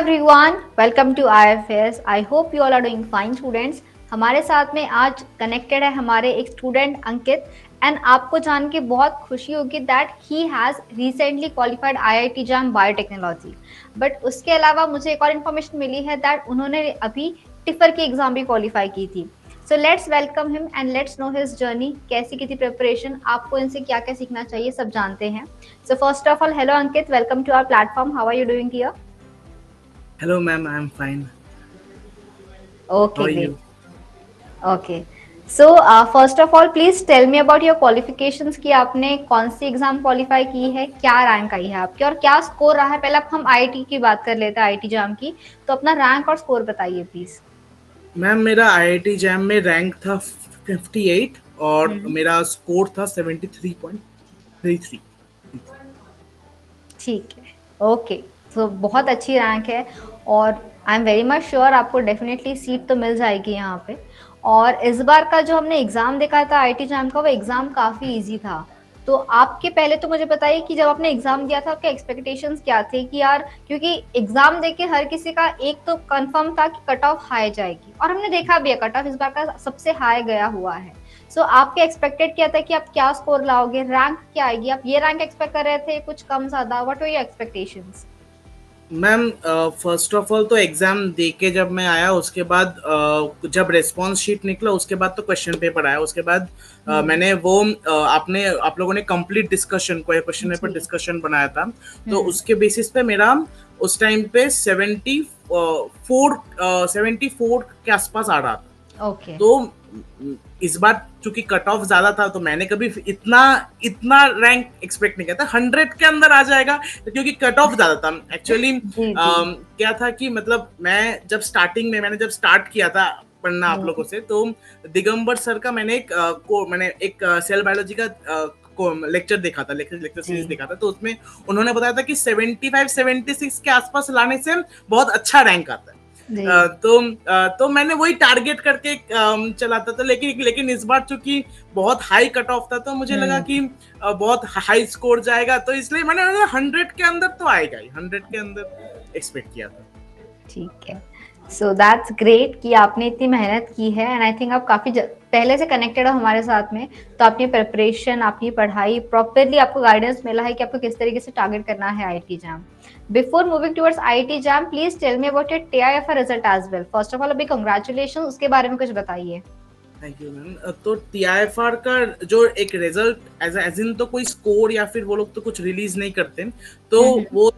everyone, welcome to IFS. I hope you all are doing fine students. हमारे साथ में आज कनेक्टेड है हमारे एक स्टूडेंट अंकित एंड आपको जान के बहुत खुशी होगी that he has recently qualified IIT jam biotechnology. But उसके अलावा मुझे एक और इन्फॉर्मेशन मिली है दैट उन्होंने अभी टिफर की एग्जाम भी क्वालिफाई की थी. So let's welcome him and let's know his journey. कैसी की थी प्रिपरेशन, आपको इनसे क्या क्या सीखना चाहिए, सब जानते हैं. So first of all, hello Ankit, welcome to our platform. How are you doing here? Hello, ma'am. I'm fine. Okay, How are great. you? Okay. So, first of all, please tell me about your qualifications कि आपने कौन सी exam qualify की है, क्या rank आई है आपकी और क्या स्कोर रहा है. पहले अब हम आईआईटी की बात कर लेते हैं, आईआईटी जैम की. तो अपना रैंक और स्कोर बताइए प्लीज. मैम मेरा IIT जैम में रैंक था 58 और मेरा स्कोर था 73.33. ठीक है, ओके. तो बहुत अच्छी रैंक है और आई एम वेरी मच श्योर आपको डेफिनेटली सीट तो मिल जाएगी यहाँ पे. और इस बार का जो हमने एग्जाम देखा था आईआईटी जैम का, वो एग्जाम काफी इजी था. तो आपके पहले तो मुझे बताइए कि जब आपने एग्जाम दिया था आपके एक्सपेक्टेशंस क्या थे कि यार, क्योंकि एग्जाम देके हर किसी का एक तो कंफर्म था कि कट ऑफ हाई जाएगी और हमने देखा भी है कट ऑफ इस बार का सबसे हाई गया हुआ है. सो आपके एक्सपेक्टेड क्या था कि आप क्या स्कोर लाओगे, रैंक क्या आएगी, आप ये रैंक एक्सपेक्ट कर रहे थे, कुछ कम ज्यादा, what were your expectations? Ma'am first of all तो एग्जाम दे के जब मैं आया उसके बाद जब रेस्पॉन्स शीट निकला उसके बाद तो क्वेश्चन पेपर आया. उसके बाद मैंने वो आप लोगों ने कंप्लीट डिस्कशन को क्वेश्चन पेपर डिस्कशन बनाया था. तो उसके बेसिस पे मेरा उस टाइम पे 74 के आसपास आ रहा था. ओके. तो इस बार चूंकि कट ऑफ ज्यादा था तो मैंने कभी इतना रैंक एक्सपेक्ट नहीं किया था 100 के अंदर आ जाएगा, क्योंकि कट ऑफ ज्यादा था एक्चुअली. क्या था कि मतलब जब स्टार्ट किया था पढ़ना आप लोगों से, तो दिगंबर सर का मैंने एक सेल बायोलॉजी का लेक्चर देखा था, लेक्चर सीरीज देखा था. तो उसमें उन्होंने बताया था कि 75-76 के आसपास लाने से बहुत अच्छा रैंक आता है. तो मैंने वही टारगेट करके चलाता था. लेकिन इस बार चूंकि बहुत हाई कट ऑफ था तो मुझे लगा कि बहुत हाई स्कोर जाएगा, तो इसलिए मैंने 100 के अंदर तो आएगा ही, 100 के अंदर एक्सपेक्ट किया था. ठीक है. सो दैट्स ग्रेट कि आपने इतनी मेहनत की है एंड आई थिंक आप काफी पहले से कनेक्टेड हो हमारे साथ में. तो आपकी प्रिपरेशन, आपकी पढ़ाई प्रॉपरली, आपको गाइडेंस मिला है कि आपको किस तरीके से टारगेट करना है IIT JAM. Before moving towards IIT JAM, please tell me about your TIFR result as well. First of all अभी कांग्रेचुलेशन, उसके बारे में कुछ बताइए. Thank you ma'am. तो TIFR का जो एक रिजल्ट एज इन तो कोई स्कोर या फिर वो लोग तो कुछ रिलीज नहीं करते, तो वो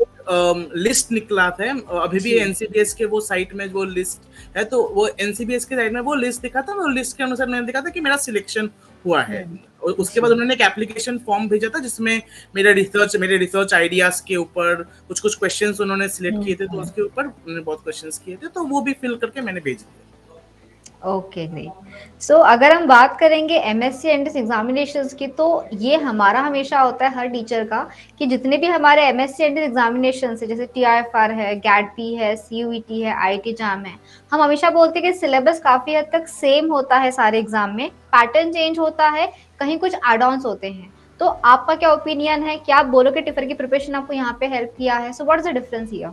लिस्ट निकला था. अभी भी NCBS के वो साइट में वो लिस्ट है, तो वो NCBS के साइट में वो लिस्ट दिखा था. वो लिस्ट के अनुसार मैंने देखा था कि मेरा सिलेक्शन हुआ है. उसके बाद उन्होंने एक एप्लीकेशन फॉर्म भेजा था जिसमें मेरे रिसर्च आइडियाज के ऊपर कुछ क्वेश्चंस उन्होंने सिलेक्ट किए थे. तो उसके ऊपर उन्होंने बहुत क्वेश्चंस किए थे, तो वो भी फिल करके मैंने भेज दिया. Okay, great. सो अगर हम बात करेंगे MSc एंट्रेंस एग्जामिनेशंस की, तो ये हमारा हमेशा होता है हर टीचर का कि जितने भी हमारे MSc एंट्रेंस एग्जामिनेशंस है, जैसे TIFR है, GATP है, CUET है, IIT जैम है, हम हमेशा बोलते हैं कि सिलेबस काफी हद तक सेम होता है सारे एग्जाम में, पैटर्न चेंज होता है, कहीं कुछ एड ऑन्स होते हैं. तो आपका क्या ओपिनियन है, क्या आप बोलोगे टिफर की प्रिपरेशन आपको यहाँ पे हेल्प किया है? So what is the difference here?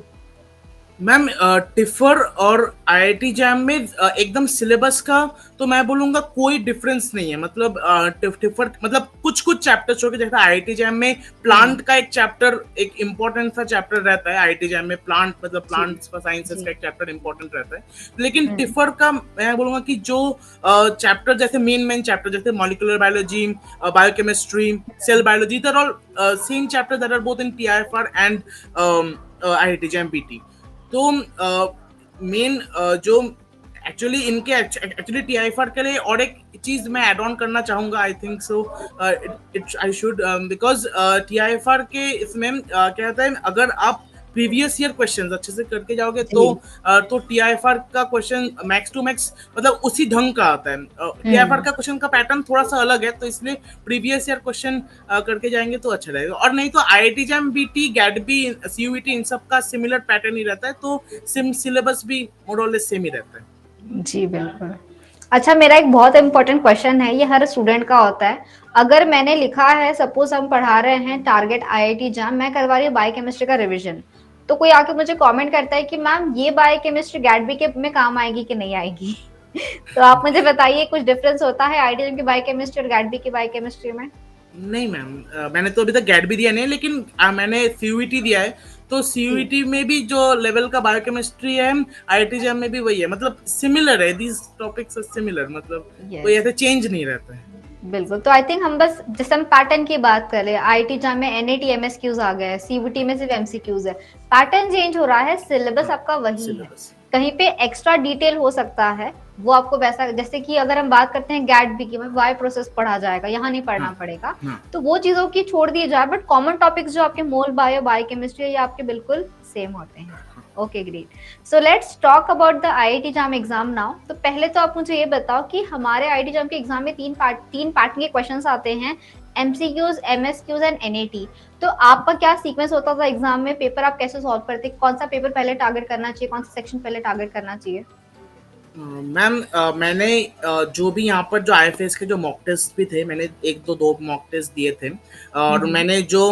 Ma'am tipper और IIT जैम में एकदम सिलेबस का तो मैं बोलूंगा कोई डिफरेंस नहीं है. मतलब टिफर मतलब कुछ चैप्टर्स हो गए, जैसे IIT जैम में प्लांट का एक चैप्टर, एक इम्पोर्टेंट सा चैप्टर रहता है. IIT जैम में प्लांट्स का साइंसेस का एक चैप्टर इम्पोर्टेंट रहता है. लेकिन टिफर का मैं बोलूंगा कि जो चैप्टर जैसे मेन चैप्टर जैसे molecular biology, biochemistry, cell biology, there all same chapter that are both in TIFR and IIT JAM BT. तो मेन जो एक्चुअली TIFR के लिए और एक चीज मैं ऐड ऑन करना चाहूंगा. I think so I should, because TIFR के इसमें क्या होता है, अगर आप प्रीवियस ईयर क्वेश्चंस अच्छे से करके जाओगे तो TIFR का क्वेश्चन मैक्स टू मैक्स मतलब उसी ढंग का आता है. TIFR का क्वेश्चन का पैटर्न थोड़ा सा अलग है, तो इसलिए प्रीवियस ईयर क्वेश्चन करके जाएंगे तो अच्छा रहेगा. और नहीं तो IIT JAM BT, GATB, CUET इन सब का सिमिलर पैटर्न ही रहता है, तो सिलेबस भी मोर और लेस सेम ही रहता है. जी बिल्कुल. अच्छा, मेरा एक बहुत इंपॉर्टेंट क्वेश्चन है, ये हर स्टूडेंट का होता है. अगर मैंने लिखा है, सपोज हम पढ़ा रहे हैं टारगेट IIT जैम, मैं करवा रही हूँ बायोकेमिस्ट्री का रिवीजन, तो कोई आके मुझे कमेंट करता है कि मैम ये बायोकेमिस्ट्री गैट के में काम आएगी कि नहीं आएगी। तो आप मुझे बताइए कुछ डिफरेंस होता है आईटीएम की बायोकेमिस्ट्री और गैट की बायोकेमिस्ट्री में? नहीं मैम, मैंने तो अभी तक गैट भी दिया नहीं, लेकिन मैंने सीयूईटी दिया है। तो सीयूईटी में भी जो लेवल का बायोकेमिस्ट्री है, आईआईटी में भी वही है, मतलब सिमिलर है, दीज टॉपिक्स आर सिमिलर, मतलब कोई ऐसा चेंज नहीं रहता है। बिल्कुल। तो आई थिंक हम बस जैसे हम पैटर्न की बात करें, आईटी जैम में एनएटी एमएसक्यूज आ गए, सीयूटी में सिर्फ एमसीक्यूज है, पैटर्न चेंज हो रहा है, सिलेबस आपका वही है, कहीं पे एक्स्ट्रा डिटेल हो सकता है, वो आपको वैसा, जैसे कि अगर हम बात करते हैं गैट बी की में वाई प्रोसेस पढ़ा जाएगा, यहाँ नहीं पढ़ना पड़ेगा, तो वो चीजों की छोड़ दी जाए, बट कॉमन टॉपिक्स जो आपके मोल बायो बायोकेमिस्ट्री ये आपके बिल्कुल सेम होते हैं। Okay great, so let's talk about the IIT jam exam now. तो पहले तो आप मुझे ये बताओ कि हमारे आईआईटी जैम के एग्जाम में तीन पैटर्न के क्वेश्चंस आते हैं, एमसीक्यूज, एमएसक्यूज एंड एनएटी। तो आपका क्या सीक्वेंस होता था एग्जाम में, पेपर आप कैसे सॉल्व करते, कौन सा पेपर पहले टारगेट करना चाहिए, कौन सा सेक्शन पहले टारगेट करना चाहिए? मैम मैंने जो भी यहाँ पर जो आईएफएस के जो मॉक टेस्ट भी थे, मैंने दो मॉक टेस्ट दिए थे, और मैंने जो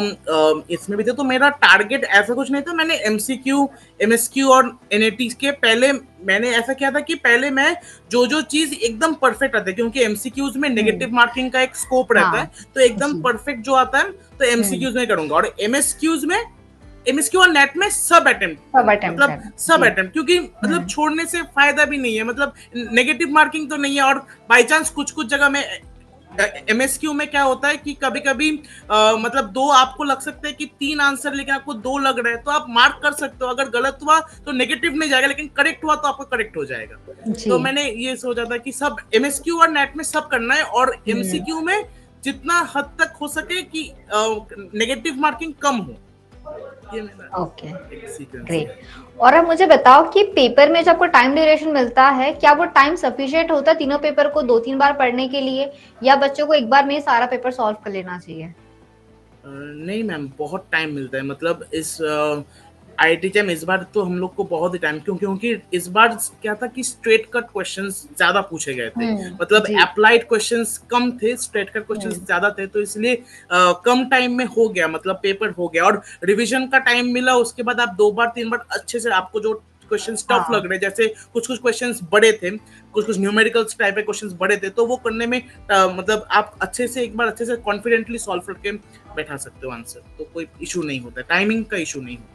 इसमें भी थे, तो मेरा टारगेट ऐसा कुछ नहीं था। मैंने एमसीक्यू, एमएसक्यू और एनएटी के पहले मैंने ऐसा किया था कि पहले मैं जो चीज एकदम परफेक्ट आता है, क्योंकि एमसीक्यूज में नेगेटिव मार्किंग का एक स्कोप रहता है, तो एकदम परफेक्ट जो आता है तो एमसीक्यूज में करूंगा, और एमएसक्यूज में, एमएसक्यू और नेट में सब अटेम्प्ट, मतलब सब अटेम्प्ट, क्योंकि मतलब छोड़ने से फायदा भी नहीं है, मतलब नेगेटिव मार्किंग तो नहीं है, और बाय चांस कुछ जगह में एमएसक्यू में क्या होता है कि कभी कभी मतलब दो आपको लग सकते हैं कि तीन आंसर, लेकिन आपको दो लग रहे हैं, तो आप मार्क कर सकते हो, अगर गलत हुआ तो नेगेटिव नहीं जाएगा, लेकिन करेक्ट हुआ तो आपका करेक्ट हो जाएगा। तो मैंने ये सोचा था कि सब एमएसक्यू और नेट में सब करना है, और एमसीक्यू में जितना हद तक हो सके कि नेगेटिव मार्किंग कम हो। Okay great. और अब मुझे बताओ कि पेपर में जब आपको टाइम ड्यूरेशन मिलता है, क्या वो टाइम सफिशिएंट होता है तीनों पेपर को 2-3 बार पढ़ने के लिए, या बच्चों को एक बार में ही सारा पेपर सॉल्व कर लेना चाहिए? नहीं मैम, बहुत टाइम मिलता है, मतलब इस आईआईटी जैम इस बार तो हम लोग को बहुत ही टाइम, क्योंकि इस बार क्या था कि स्ट्रेट कट क्वेश्चंस ज्यादा पूछे गए थे, मतलब अप्लाइड क्वेश्चंस कम थे, स्ट्रेट कट क्वेश्चंस ज्यादा थे, तो इसलिए कम टाइम में हो गया, मतलब पेपर हो गया, और रिवीजन का टाइम मिला, उसके बाद आप 2-3 बार अच्छे से, आपको जो क्वेश्चंस टफ लग रहे, जैसे कुछ क्वेश्चंस बड़े थे, कुछ न्यूमेरिकल्स टाइप के क्वेश्चंस बड़े थे, तो वो करने में मतलब आप अच्छे से एक बार अच्छे से कॉन्फिडेंटली सॉल्व करके बैठा सकते हो आंसर, तो कोई इशू नहीं होता, टाइमिंग का इशू नहीं होता।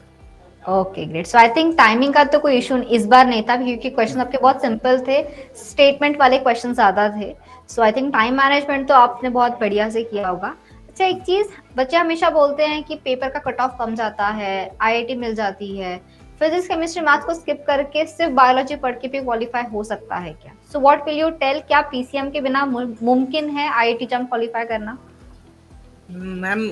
Okay great, so I think timing का तो कोई इशू इस बार नहीं था, क्योंकि क्वेश्चन आपके बहुत सिंपल थे, स्टेटमेंट वाले क्वेश्चन ज्यादा थे, सो आई थिंक टाइम मैनेजमेंट तो आपने बहुत बढ़िया से किया होगा। अच्छा, एक चीज बच्चे हमेशा बोलते हैं कि पेपर का कट ऑफ कम जाता है, आईआईटी मिल जाती है, फिजिक्स केमिस्ट्री मैथ्स को स्किप करके सिर्फ बायोलॉजी पढ़ के भी क्वालिफाई हो सकता है क्या? So what will you tell, क्या पीसीएम के बिना मुमकिन है आईआईटी जैम क्वालिफाई करना? Ma'am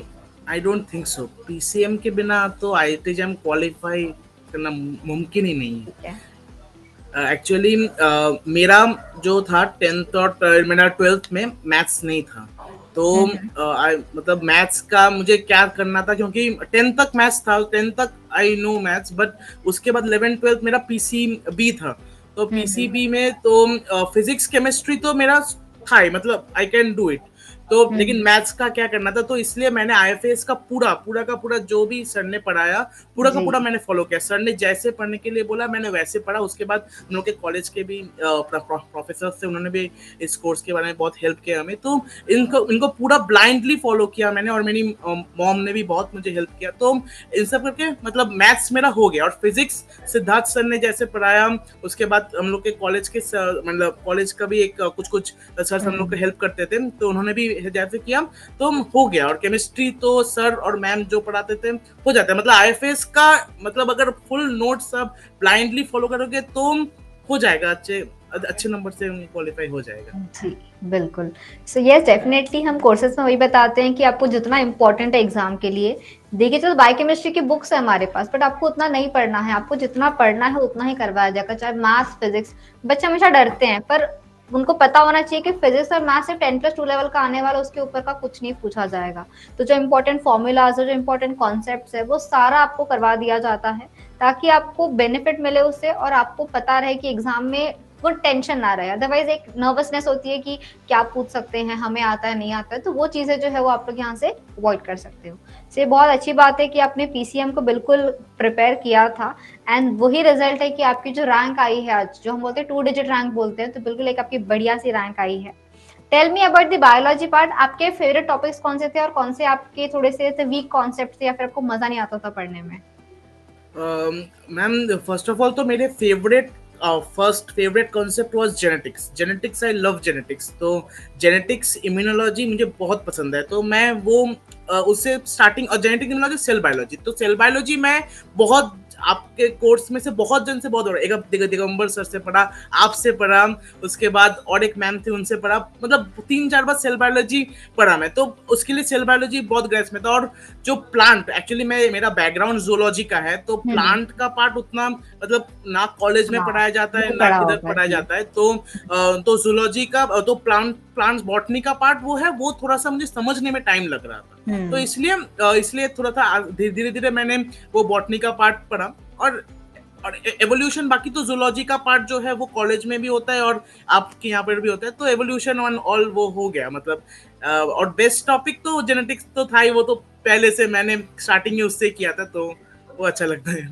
I don't think so, PCM के बिना तो आईआईटी जैम क्वालिफाई करना मुमकिन ही नहीं है। एक्चुअली मेरा जो था 10th और मेरा 12th में मैथ्स नहीं था, तो मतलब मैथ्स का मुझे क्या करना था, क्योंकि 10th तक मैथ्स था, 10th तक आई नो मैथ्स, बट उसके बाद 11th 12th मेरा पीसीबी था, तो पीसीबी में तो फिजिक्स केमिस्ट्री तो मेरा था ही, मतलब आई कैन डू इट, तो लेकिन मैथ्स का क्या करना था, तो इसलिए मैंने आईएफएस का पूरा जो भी सर ने पढ़ाया पूरा का पूरा मैंने फॉलो किया, सर ने जैसे पढ़ने के लिए बोला मैंने वैसे पढ़ा। उसके बाद हम लोग के कॉलेज के भी प्रोफेसर से, उन्होंने भी इस कोर्स के बारे में बहुत हेल्प किया हमें, तो इनको पूरा ब्लाइंडली फॉलो किया मैंने, और मेरी मॉम ने भी बहुत मुझे हेल्प किया, तो इन सब करके मतलब मैथ्स मेरा हो गया। और फिजिक्स सिद्धार्थ सर ने जैसे पढ़ाया, उसके बाद हम लोग के कॉलेज के मतलब कॉलेज का भी एक कुछ सर हम लोग को हेल्प करते थे, तो उन्होंने भी जैसे किया, तो हो गया। और केमिस्ट्री तो सर और मैम जो पढ़ाते थे हो जाता है, मतलब आईएफएस का मतलब अगर फुल नोट सब ब्लाइंडली फॉलो करोगे तो हो जाएगा, अच्छे नंबर से क्वालिफाई हो जाएगा। जी बिल्कुल। सो यस डेफिनेटली हम कोर्सेज में वही बताते हैं कि आपको जितना इंपॉर्टेंट है एग्जाम के लिए, देखिए चलो बायोकेमिस्ट्री की बुक्स है हमारे पास, बट आपको उतना नहीं पढ़ना है, आपको जितना पढ़ना है उतना ही करवाया जाएगा, चाहे मैथ्स फिजिक्स। बच्चे हमेशा डरते हैं, पर उनको पता होना चाहिए कि फिजिक्स और मैथ्स सिर्फ 10+2 लेवल का आने वाला, उसके ऊपर का कुछ नहीं पूछा जाएगा। तो जो इंपॉर्टेंट फॉर्मूलाज है, जो इंपॉर्टेंट कॉन्सेप्ट्स है, वो सारा आपको करवा दिया जाता है, ताकि आपको बेनिफिट मिले उससे, और आपको पता रहे कि एग्जाम में वो टेंशन ना रहे। अदरवाइज एक नर्वसनेस होती है कि क्या पूछ सकते हैं, हमें आता है नहीं आता है, तो वो चीजें जो है वो आप लोग यहाँ से अवॉइड कर सकते हो। तो ये बहुत अच्छी बात है कि आपने पीसीएम को बिल्कुल प्रिपेयर किया था, एंड वही रिजल्ट है कि आपकी जो रैंक आई है आज, जो हम बोलते हैं 2 डिजिट रैंक बोलते हैं, तो बिल्कुल एक आपकी बढ़िया सी रैंक आई है। Tell me about the biology part, आपके फेवरेट टॉपिक्स कौन से थे और कौन से आपके थोड़े से वीक कॉन्सेप्ट थे या फिर आपको मजा नहीं आता था पढ़ने में? मैम फर्स्ट ऑफ ऑल तो मेरे favourite first favourite concept was genetics. Genetics, I love genetics. तो जेनेटिक्स इम्यूनोलॉजी मुझे बहुत पसंद है, तो मैं वो उससे स्टार्टिंग, और जेनेटिक इम्यूनोलॉजी, सेल बायोलॉजी। तो सेल बायोलॉजी मैं बहुत आपके कोर्स में से बहुत जन से बहुत एक दिगंबर सर से पढ़ा, आपसे पढ़ा, उसके बाद और एक मैम थी उनसे पढ़ा, मतलब 3-4 बार सेल बायोलॉजी पढ़ा मैं। तो उसके लिए सेल बायोलॉजी बहुत ग्रेस में था। और जो प्लांट, एक्चुअली मेरा बैकग्राउंड जूलॉजी का है, तो प्लांट का पार्ट उतना मतलब ना कॉलेज में पढ़ाया जाता है ना किधर पढ़ाया जाता है। तो जूलॉजी का, तो प्लांट्स बॉटनी का पार्ट वो है, वो थोड़ा सा मुझे समझने में टाइम लग रहा था। तो इसलिए थोड़ा सा धीरे धीरे मैंने वो बॉटनी का पार्ट पढ़ा। और एवोल्यूशन, बाकी तो जूलॉजी का पार्ट जो है वो कॉलेज में भी होता है और आपके यहाँ पर भी होता है। तो एवोल्यूशन ऑन ऑल वो हो गया मतलब। और बेस्ट टॉपिक तो जेनेटिक्स तो था ही, वो तो पहले से मैंने स्टार्टिंग में उससे किया था, तो वो अच्छा लगता है।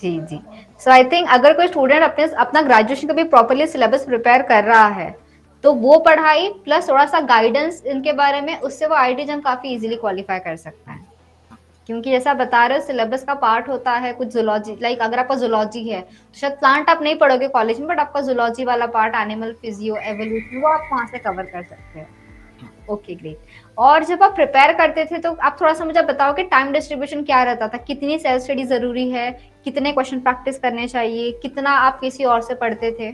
जी जी। सो आई थिंक अगर कोई स्टूडेंट अपना ग्रेजुएशन का भी प्रॉपरली सिलेबस प्रिपेयर कर रहा है, तो वो पढ़ाई प्लस थोड़ा सा गाइडेंस इनके बारे में, उससे वो आईआईटी जम काफी इजीली क्वालिफाई कर सकता है। क्योंकि जैसा बता रहे हो सिलेबस का पार्ट होता है कुछ जूलॉजी, लाइक अगर आपका जूलॉजी है तो शायद प्लांट आप नहीं पढ़ोगे कॉलेज में, बट आपका जूलॉजी वाला पार्ट, एनिमल फिजियो एवोल्यूशन, वो आप वहां से कवर कर सकते हैं। Okay great. और जब आप प्रिपेयर करते थे तो आप थोड़ा सा मुझे बताओ कि टाइम डिस्ट्रीब्यूशन क्या रहता था, कितनी सेल्फ स्टडी जरूरी है, कितने क्वेश्चन प्रैक्टिस करने चाहिए, कितना आप किसी और से पढ़ते थे?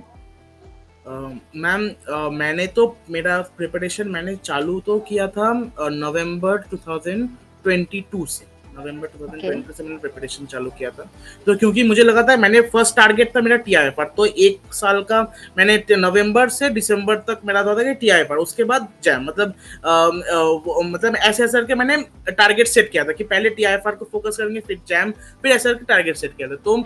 मैम मैंने तो मेरा प्रिपरेशन मैंने चालू तो किया था नवंबर 2022 से। नवंबर 2022 से मैंने प्रिपरेशन चालू किया था। तो क्योंकि मुझे लगा था, मैंने फर्स्ट टारगेट था मेरा टीआईएफआर, तो 1 साल का मैंने नवंबर से दिसंबर तक मेरा था कि टीआईएफआर, उसके बाद जैम, मतलब ऐसे ऐसे करके मैंने टारगेट सेट किया था कि पहले टीआईएफआर को फोकस करेंगे, फिर जैम, फिर ऐसे करके टारगेट सेट किया था। तो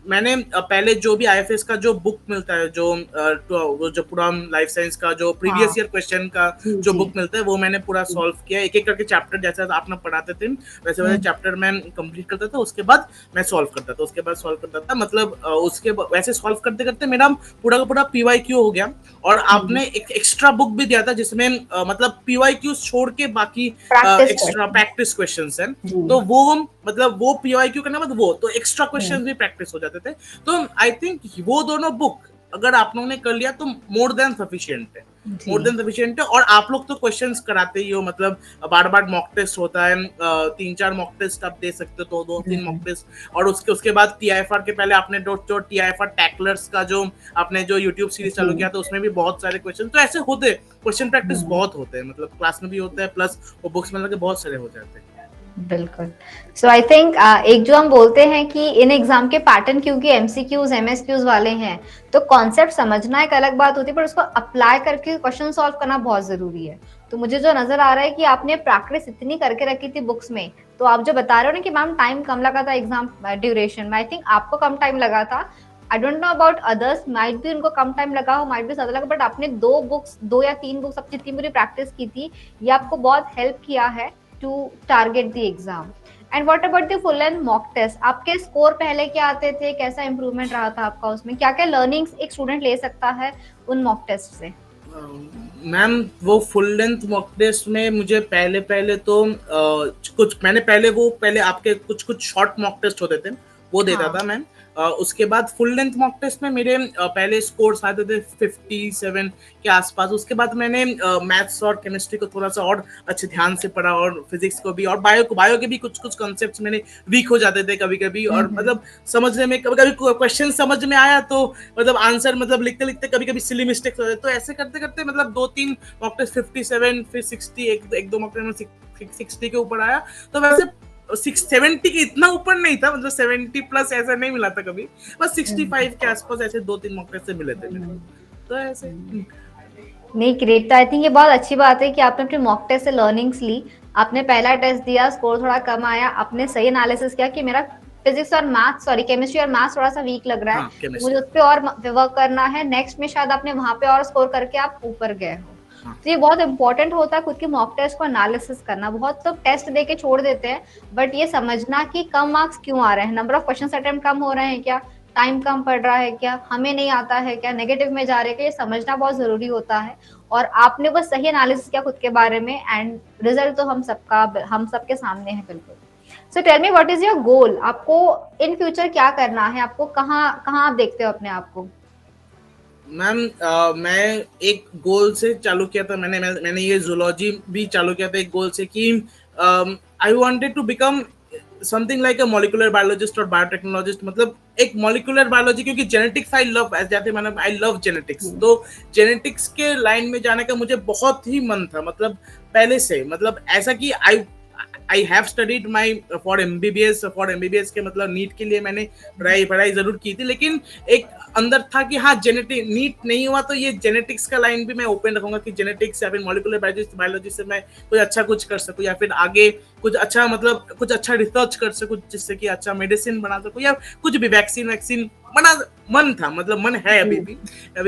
मैंने पहले जो भी आईएफएस का जो बुक मिलता है, जो पूरा लाइफ साइंस का जो प्रीवियस ईयर क्वेश्चन का जो बुक मिलता है, वो मैंने पूरा सॉल्व किया, एक एक करके चैप्टर, जैसे आप पढ़ाते थे वैसे वैसे चैप्टर मैं कंप्लीट करता था, उसके बाद मैं सॉल्व करता था, मतलब उसके वैसे सॉल्व करते करते मेरा पूरा का पूरा पीवाईक्यू हो गया। और आपने एक एक्स्ट्रा बुक भी दिया था जिसमें मतलब पीवाईक्यू छोड़ के बाकी एक्स्ट्रा प्रैक्टिस क्वेश्चंस हैं, तो वो मतलब वो पीवाईक्यू करने बाद वो तो एक्स्ट्रा क्वेश्चंस भी प्रैक्टिस हो जाते थे। तो आई थिंक वो दोनों बुक अगर आप लोगों ने कर लिया तो मोर देन सफिशिएंट है, और आप लोग तो क्वेश्चंस कराते ही हो, मतलब बार बार मॉक टेस्ट होता है, 3-4 मॉक टेस्ट आप दे सकते हो, तो 2-3 मॉक टेस्ट, और उसके बाद टीआईएफआर के पहले आपने जो टीआईएफआर टैकलर्स का जो आपने जो यूट्यूब सीरीज चालू किया था, उसमें भी बहुत सारे क्वेश्चन, तो ऐसे होते क्वेश्चन प्रैक्टिस बहुत होते हैं, मतलब क्लास में भी होता है प्लस वो बुक्स में लगे बहुत सारे हो जाते हैं। बिल्कुल। सो आई थिंक एक जो हम बोलते हैं कि इन एग्जाम के पैटर्न क्योंकि एमसीक्यूज एमएसक्यूज वाले हैं, तो कॉन्सेप्ट समझना एक अलग बात होती है, पर उसको अप्लाई करके क्वेश्चन सॉल्व करना बहुत जरूरी है। तो मुझे जो नजर आ रहा है कि आपने प्रैक्टिस इतनी करके रखी थी बुक्स में, तो आप जो बता रहे हो ना कि मैम टाइम कम लगा था एग्जाम ड्यूरेशन में, आई थिंक आपको कम टाइम लगा था। I don't know about others, might भी उनको कम टाइम लगा हो, माइट भी ज्यादा लगा, बट आपने 2 या 3 बुक्स अपनी जितनी पूरी प्रैक्टिस की थी, ये आपको बहुत हेल्प किया है to target the exam. And what about the full and mock test? आपके स्कोर पहले क्या आते थे, कैसा इंप्रूवमेंट रहा था आपका उसमें, क्या क्या लर्निंग्स एक स्टूडेंट ले सकता है उन मॉक टेस्ट से? मैम वो फुल लेंथ मॉक टेस्ट में मुझे पहले तो पहले आपके कुछ शॉर्ट मॉक टेस्ट होते थे, वो देता था मैम। उसके बाद फुल लेंथ मॉक टेस्ट में मेरे पहले स्कोर्स आते थे 57 के आसपास। उसके बाद मैंने मैथ्स और केमिस्ट्री को थोड़ा सा और अच्छे ध्यान से पढ़ा, और फिजिक्स को भी, और बायो के भी कुछ कॉन्सेप्ट्स मेरे वीक हो जाते थे कभी कभी, और मतलब समझने में कभी कभी क्वेश्चन समझ में आया तो मतलब आंसर मतलब लिखते लिखते कभी कभी सिली मिस्टेक्स हो जाते, तो ऐसे करते करते मतलब 2-3 मॉक टेस्ट 57 फिर 60, एक दो मॉक टेस्ट में 60 के ऊपर आया। तो वैसे 670 के इतना ऊपर नहीं था, मतलब 70 प्लस ऐसा नहीं मिला था कभी, बस 65 के आसपास ऐसे 2-3 मॉक टेस्ट से मिले थे मेरे, तो ऐसे नहीं ग्रेट। तो आई थिंक ये बहुत अच्छी बात है कि आपने अपने मॉक टेस्ट से लर्निंग्स ली, आपने पहला टेस्ट दिया, स्कोर थोड़ा कम आया, आपने सही एनालिसिस किया कि मेरा फिजिक्स और मैथ्स, सॉरी केमिस्ट्री और मैथ्स थोड़ा सा वीक लग रहा है, हाँ तो मुझे केमिस्ट्री। उस पे और वर्क करना है। नेक्स्ट में शायद आपने वहां पे और स्कोर करके आप ऊपर गए हो। हाँ तो ये बहुत इंपॉर्टेंट होता है खुद की मॉक टेस्ट को एनालिसिस करना। बहुत लोग टेस्ट दे के छोड़ देते हैं, बट ये समझना कि कम मार्क्स क्यों आ रहे हैं, नंबर ऑफ क्वेश्चन अटेम्प्ट कम हो रहे हैं क्या, टाइम कम पड़ रहा है क्या, हमें नहीं आता है क्या, नेगेटिव में जा रहे हैं क्या, ये समझना बहुत जरूरी होता है। और आपने बस सही एनालिसिस किया खुद के बारे में, एंड रिजल्ट तो हम सबके सामने है बिल्कुल। So tell me what is your goal, आपको इन फ्यूचर क्या करना है, आपको कहाँ कहाँ आप देखते हो अपने आप को? मैम मैं एक गोल से चालू किया था, मैंने ये जूलॉजी भी चालू किया था एक गोल से कि I wanted to become something like a molecular biologist और बायोटेक्नोलॉजिस्ट, मतलब एक मॉलिक्यूलर बायोलॉजी, क्योंकि जेनेटिक्स आई लव, जाते मैंने आई लव जेनेटिक्स, तो जेनेटिक्स के लाइन में जाने का मुझे बहुत ही मन था, मतलब पहले से, मतलब ऐसा कि I have studied my for MBBS के, मतलब नीट के लिए मैंने पढ़ाई जरूर की थी, लेकिन एक अंदर था कि हाँ जेनेटिक नीट नहीं हुआ तो ये जेनेटिक्स का लाइन भी मैं ओपन रखूंगा कि जेनेटिक्स या फिर मॉलिक्यूलर बायोलॉजी से मैं कुछ अच्छा कुछ कर सकूं, या फिर आगे कुछ अच्छा, मतलब कुछ अच्छा रिसर्च कर सकूं जिससे कि अच्छा मेडिसिन बना सकूं, या कुछ भी वैक्सीन बना, मन था, मतलब मन है अभी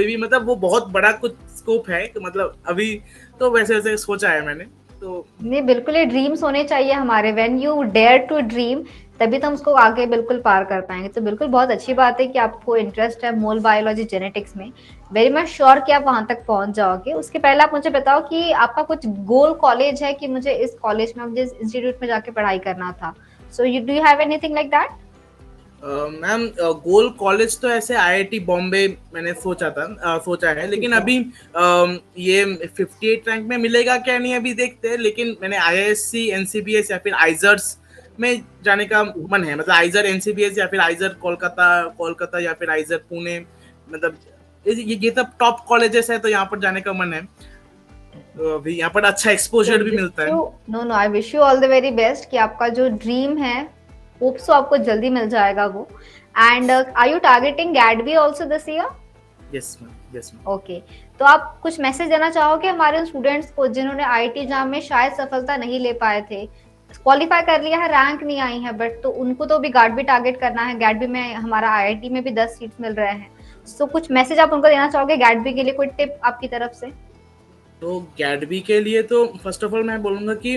भी मतलब वो बहुत बड़ा कुछ स्कोप है, तो मतलब अभी तो वैसे वैसे सोचा है मैंने तो। नहीं, बिल्कुल ये ड्रीम्स होने चाहिए हमारे। When you dare to dream, तभी तो हम उसको आगे बिल्कुल पार कर पाएंगे। तो बिल्कुल बहुत अच्छी बात है कि आपको इंटरेस्ट है मोल बायोलॉजी जेनेटिक्स में। वेरी मच श्योर कि आप वहां तक पहुंच जाओगे। उसके पहले आप मुझे बताओ कि आपका कुछ गोल कॉलेज है कि मुझे इस कॉलेज में, मुझे इस इंस्टीट्यूट में जाके पढ़ाई करना था। So you do have anything like that? Ma'am goal college तो ऐसे आईआईटी बॉम्बे मैंने सोचा है, लेकिन अभी ये 58 रैंक में मिलेगा क्या नहीं अभी देखते हैं, लेकिन मैंने आईआईएससी एनसीबीएस या फिर आइजर्स में जाने का मन है, मतलब आइजर एनसीबीएस या फिर आइजर कोलकाता या फिर आइजर पुणे, मतलब ये सब टॉप कॉलेजेस है, तो यहाँ पर जाने का मन है, तो अभी यहाँ पर अच्छा एक्सपोजर भी मिलता है। No I wish you all the very best कि आपका जो ड्रीम है होप सो आपको जल्दी मिल जाएगा वो। एंड आर यू टारगेटिंग गैडवी also this year? Yes ma'am, yes ma'am. Okay, तो आप कुछ मैसेज देना चाहोगे हमारे स्टूडेंट्स को जिन्होंने आईआईटी एग्जाम में शायद सफलता नहीं ले पाए थे, क्वालिफाई कर लिया है, रैंक नहीं आई है, बट तो उनको तो भी गार्ड भी टारगेट करना है। गैडबी में हमारा आईआईटी में भी 10 सीट्स मिल रहे हैं। सो कुछ मैसेज आप उनको देना चाहोगे गैडबी के लिए, कोई टिप आपकी तरफ से? तो गैडबी के लिए तो फर्स्ट ऑफ ऑल मैं बोलूंगा कि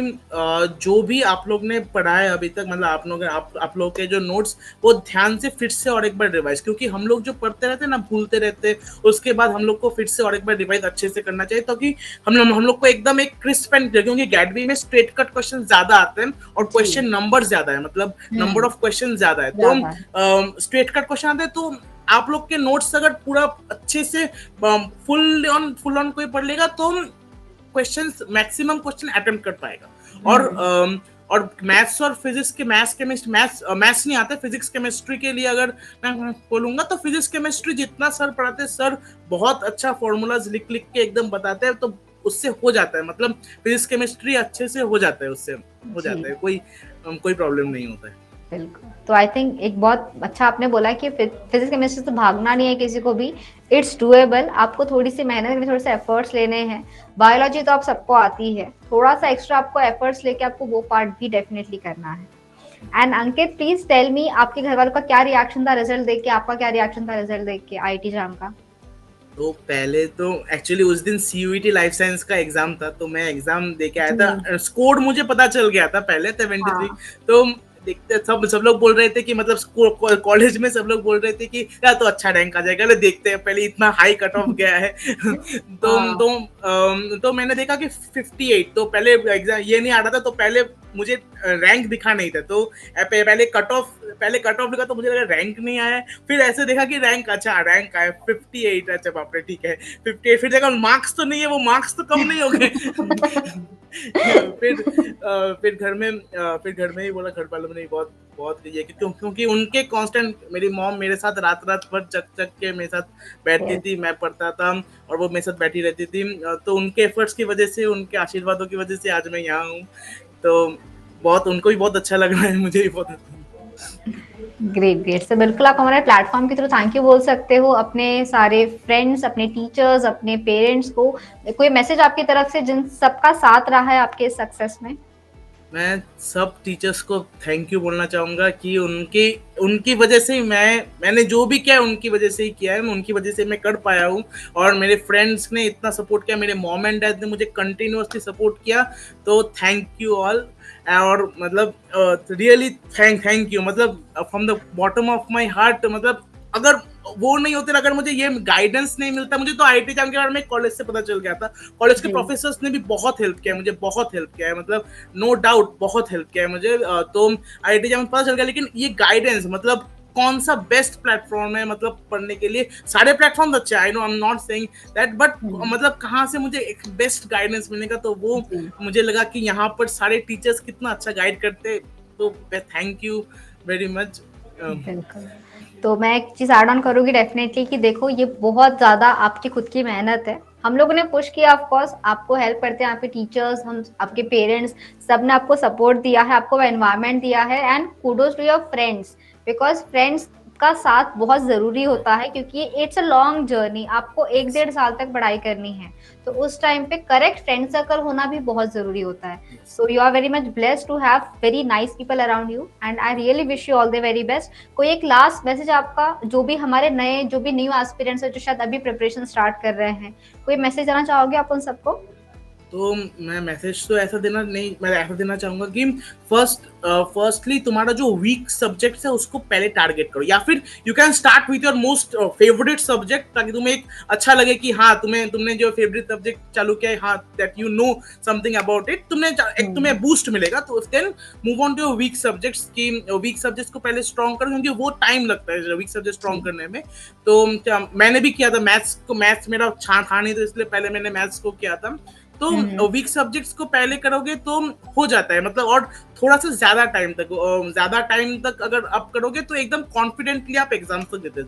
जो भी आप लोग ने पढ़ा है अभी तक, मतलब आप लोग के जो नोट्स, वो ध्यान से फिर से और एक बार रिवाइज, क्योंकि हम लोग जो पढ़ते रहते हैं ना भूलते रहते हैं, उसके बाद हम लोग को फिर से और एक बार रिवाइज अच्छे से करना चाहिए, ताकि हम लोग को एकदम एक क्रिस्प एंड, क्योंकि गैडबी में स्ट्रेट कट क्वेश्चन ज्यादा आते हैं और क्वेश्चन नंबर ज्यादा है, मतलब नंबर ऑफ क्वेश्चन ज्यादा है, तो स्ट्रेट कट क्वेश्चन आते हैं, तो आप लोग के नोट्स अगर पूरा अच्छे से फुल ऑन कोई पढ़ लेगा तो क्वेश्चंस, मैक्सिमम क्वेश्चन अटेम्प्ट कर पाएगा। और मैथ्स और फिजिक्स के, मैथ्स नहीं आता, फिजिक्स केमिस्ट्री के लिए अगर मैं बोलूंगा तो फिजिक्स केमिस्ट्री जितना सर पढ़ाते हैं, सर बहुत अच्छा फॉर्मूलाज लिख के एकदम बताते हैं, तो उससे हो जाता है, मतलब फिजिक्स केमिस्ट्री अच्छे से हो जाता है, उससे हो जाता है, कोई प्रॉब्लम नहीं होता है। बिल्कुल, तो आई थिंक एक बहुत अच्छा आपने बोला कि फिजिक्स केमिस्ट्री से भागना नहीं है किसी को भी, इट्स डूएबल। आपको थोड़ी सी मेहनत करनी, थोड़े से एफर्ट्स लेने हैं। बायोलॉजी तो आप सबको आती है, थोड़ा सा एक्स्ट्रा आपको एफर्ट्स लेके आपको वो पार्ट भी डेफिनेटली करना है। And Ankit please tell me, आपके घर वालों का क्या रिएक्शन था रिजल्ट देख के, आपका क्या रिएक्शन था रिजल्ट देख के आईआईटी जाम का? तो पहले तो एक्चुअली उस दिन सीयूईटी लाइफ साइंस का एग्जाम था, तो मैं एग्जाम दे के आया था, स्कोर मुझे पता चल गया था पहले 73। तो देखते सब लोग बोल रहे थे कि, मतलब कॉलेज में सब लोग बोल रहे थे कि यार तो अच्छा रैंक आ जाएगा, ले देखते हैं, पहले इतना हाई कट ऑफ गया है। तो मैंने देखा कि 58, तो पहले एग्जाम ये नहीं आ रहा था, तो पहले मुझे रैंक दिखा नहीं था, तो पहले कट ऑफ दिखा, तो मुझे लगा रैंक नहीं आया, फिर ऐसे देखा कि रैंक आया 58, अच्छा बाप रे ठीक है 58, फिर देखा मार्क्स तो नहीं है, वो मार्क्स तो कम नहीं हो गए। फिर घर में ही बोला, घर वालों ने बहुत बहुत ये, क्योंकि उनके कांस्टेंट, मेरी मॉम मेरे साथ रात भर जग के मेरे साथ बैठती थी, मैं पढ़ता था और वो मेरे साथ बैठी रहती थी, तो उनके एफर्ट्स की वजह से, उनके आशीर्वादों की वजह से आज मैं यहाँ हूँ, तो बहुत उनको भी बहुत अच्छा लग रहा है, मुझे भी बहुत अच्छा। ग्रेट। तो बिल्कुल आप हमारे प्लेटफॉर्म के थ्रू थैंक यू बोल सकते हो अपने सारे फ्रेंड्स, अपने टीचर्स, अपने पेरेंट्स को। कोई मैसेज आपकी तरफ से जिन सबका साथ रहा है आपके सक्सेस में? मैं सब टीचर्स को थैंक यू बोलना चाहूँगा कि उनकी उनकी वजह से ही मैंने जो भी किया है उनकी वजह से ही किया है, उनकी वजह से मैं कर पाया हूँ। और मेरे फ्रेंड्स ने इतना सपोर्ट किया, मेरे मॉम एंड डैड ने मुझे कंटिन्यूअसली सपोर्ट किया, तो थैंक यू ऑल। और मतलब रियली थैंक यू, मतलब from the bottom of my heart. मतलब अगर वो नहीं होते, अगर मुझे ये गाइडेंस नहीं मिलता, मुझे तो आईटी जाम के बारे में कॉलेज से पता चल गया था। कॉलेज के प्रोफेसर्स ने भी बहुत हेल्प किया है मुझे, बहुत हेल्प किया है, मतलब नो डाउट बहुत हेल्प किया है मुझे। तो आईटी जाम में पता चल गया, लेकिन ये गाइडेंस मतलब कौन सा बेस्ट प्लेटफॉर्म है मतलब पढ़ने के लिए। सारे प्लेटफॉर्म अच्छे, I know, I am not saying that, but मतलब कहाँ से मुझे एक बेस्ट गाइडेंस मिलेगा, तो वो मुझे लगा कि यहाँ पर सारे टीचर्स कितना अच्छा गाइड करते। तो थैंक यू वेरी मच। बिल्कुल। तो मैं एक चीज ऐड ऑन करूंगी डेफिनेटली कि देखो ये बहुत ज्यादा आपकी खुद की मेहनत है। हम लोगों ने पुश किया, ऑफ कोर्स आपको हेल्प करते हैं आपके टीचर्स, हम आपके पेरेंट्स, सब ने आपको सपोर्ट दिया है, आपको एनवायरनमेंट दिया है, and kudos to your friends, because friends का साथ बहुत जरूरी होता है, क्योंकि इट्स अ लॉन्ग जर्नी, आपको 1-1.5 साल तक पढ़ाई करनी है, तो उस टाइम पे करेक्ट फ्रेंड सर्कल होना भी बहुत जरूरी होता है। So you are very much blessed to have very nice people around you, and I really wish you all the very best. कोई एक लास्ट मैसेज आपका, जो भी हमारे नए, जो भी न्यू एस्पिरेंट्स है, जो शायद अभी प्रिपरेशन स्टार्ट कर रहे हैं, कोई मैसेज देना चाहोगे आप उन सबको? तो मैं मैसेज तो ऐसा देना नहीं, मैं ऐसा देना चाहूंगा कि फर्स्टली तुम्हारा जो वीक सब्जेक्ट है उसको पहले टारगेट करो, या फिर you can start with your most favourite subject, ताकि तुम्हें एक अच्छा लगे कि हाँ तुमने जो फेवरेट सब्जेक्ट चालू किया है, हाँ that you know something about it, तुम्हें बूस्ट मिलेगा। तो then move on to your weak subjects की वीक सब्जेक्ट्स को पहले स्ट्रॉन्ग करो, क्योंकि वो टाइम लगता है वीक सब्जेक्ट स्ट्रॉन्ग करने में। तो मैंने भी किया था मैथ्स मेरा था नहीं, तो इसलिए पहले मैंने मैथ्स को किया था। तो वीक सब्जेक्ट्स को पहले करोगे तो हो जाता है, मतलब और थोड़ा सा ज्यादा टाइम तक अगर आप करोगे तो एकदम कॉन्फिडेंटली आप एग्जाम्स तक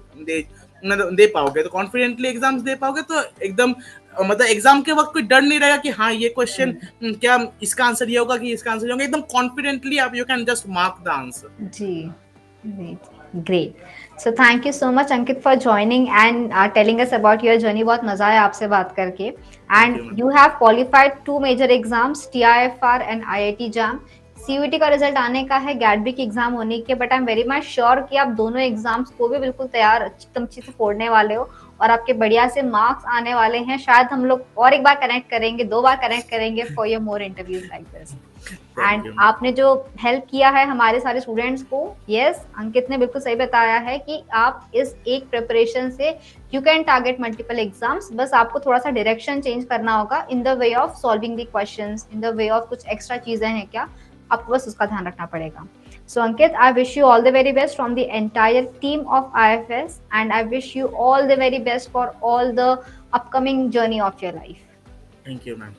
दे पाओगे। तो कॉन्फिडेंटली एग्जाम्स दे पाओगे तो एकदम मतलब एग्जाम के वक्त कोई डर नहीं रहेगा कि हाँ ये क्वेश्चन क्या इसका आंसर ये होगा कि इसका आंसर ये होगा, एकदम कॉन्फिडेंटली आप you can just mark the answer. जी, great. So thank you so much Ankit for joining and telling us about your journey. बहुत मजा आया आपसे बात करके। And you have qualified 2 major exams, TIFR and IIT JAM। CUET का result आने का है, गैटबी की एग्जाम होने के, but I am very much sure कि आप दोनों एग्जाम्स को भी बिल्कुल तैयार अच्छी से फोड़ने वाले हो, और आपके बढ़िया से मार्क्स आने वाले हैं। शायद हम लोग और एक बार कनेक्ट करेंगे, 2 बार कनेक्ट करेंगे for your more interviews like this. And आपने जो हेल्प किया है हमारे सारे स्टूडेंट्स को, यस अंकित ने बिल्कुल सही बताया है कि आप इस एक प्रिपरेशन से you can target multiple exams. बस आपको थोड़ा सा डायरेक्शन चेंज करना होगा in the way of solving the questions, in the way of कुछ एक्स्ट्रा चीजें हैं क्या, आपको बस उसका ध्यान रखना पड़ेगा। So Ankit, I wish you all the very best from the entire team of IFS, and I wish you all the very best for all the upcoming journey of your life. Thank you, ma'am.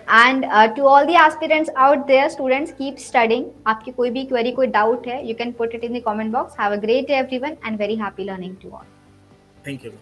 And to all the aspirants out there, students, keep studying. आपकी कोई भी query, कोई doubt है, you can put it in the comment box. Have a great day everyone, and very happy learning to all. Thank you.